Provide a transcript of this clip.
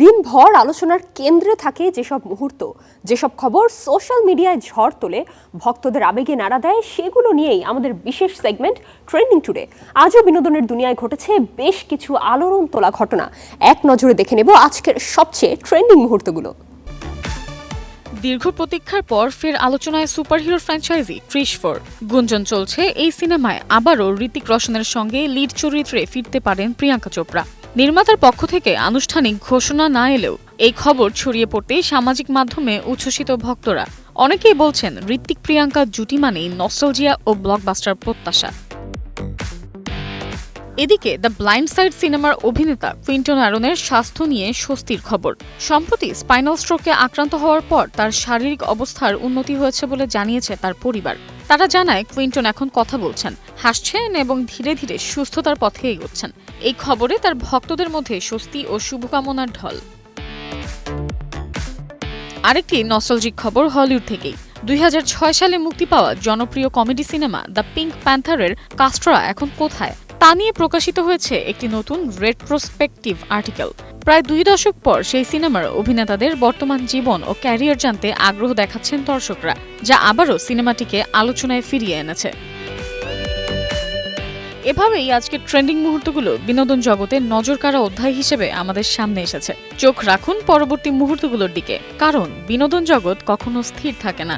দিনভর আলোচনার কেন্দ্রে থাকে যেসব মুহূর্ত, যেসব খবর সোশ্যাল মিডিয়ায় ঝড় তোলে, ভক্তদের আবেগে নাড়া দেয়, সেগুলো নিয়েই আমাদের বিশেষ সেগমেন্ট ট্রেন্ডিং টুডে। আজও বিনোদনের দুনিয়ায় ঘটেছে বেশ কিছু আলোড়ন তোলা ঘটনা। এক নজরে দেখে নেব আজকের সবচেয়ে ট্রেন্ডিং মুহূর্তগুলো। দীর্ঘ প্রতীক্ষার পর ফের আলোচনায় সুপারহিরো ফ্র্যাঞ্চাইজি ক্রিশ 4। গুঞ্জন চলছে এই সিনেমায় আবারও ঋতিক রোশনের সঙ্গে লিড চরিত্রে ফিরতে পারেন প্রিয়াঙ্কা চোপড়া। নির্মাতার পক্ষ থেকে আনুষ্ঠানিক ঘোষণা না এলেও এই খবর ছড়িয়ে পড়তেই সামাজিক মাধ্যমে উচ্ছ্বসিত ভক্তরা। অনেকেই বলছেন ঋতিক প্রিয়াঙ্কা জুটি মানেই নস্টালজিয়া ও ব্লকবাস্টার প্রত্যাশা। এদিকে দ্য ব্লাইন্ড সাইড সিনেমার অভিনেতা কুইন্টন অ্যারনের স্বাস্থ্য নিয়ে স্বস্তির খবর। সম্প্রতি স্পাইনাল স্ট্রোকে আক্রান্ত হওয়ার পর তার শারীরিক অবস্থার উন্নতি হয়েছে বলে জানিয়েছে তার পরিবার। তারা জানায় কুইন্টন এখন কথা বলছেন, হাসছেন এবং ধীরে ধীরে সুস্থতার পথে এগোচ্ছেন। এই খবরে তার ভক্তদের মধ্যে স্বস্তি ও শুভকামনার ঢল। আরেকটি নস্টালজিক খবর হলিউড থেকেই। 2006 সালে মুক্তি পাওয়া জনপ্রিয় কমেডি সিনেমা দ্য পিঙ্ক প্যান্থারের কাস্টরা এখন কোথায় তা নিয়ে প্রকাশিত হয়েছে একটি নতুন রেট্রোস্পেকটিভ আর্টিকেল। প্রায় 2 দশক পর সেই সিনেমার অভিনেতাদের বর্তমান জীবন ও ক্যারিয়ার জানতে আগ্রহ দেখাচ্ছেন দর্শকরা, যা আবারও সিনেমাটিকে আলোচনায় ফিরিয়ে এনেছে। এভাবেই আজকের ট্রেন্ডিং মুহূর্তগুলো বিনোদন জগতে নজরকাড়া অধ্যায় হিসেবে আমাদের সামনে এসেছে। চোখ রাখুন পরবর্তী মুহূর্তগুলোর দিকে, কারণ বিনোদন জগৎ কখনো স্থির থাকে না।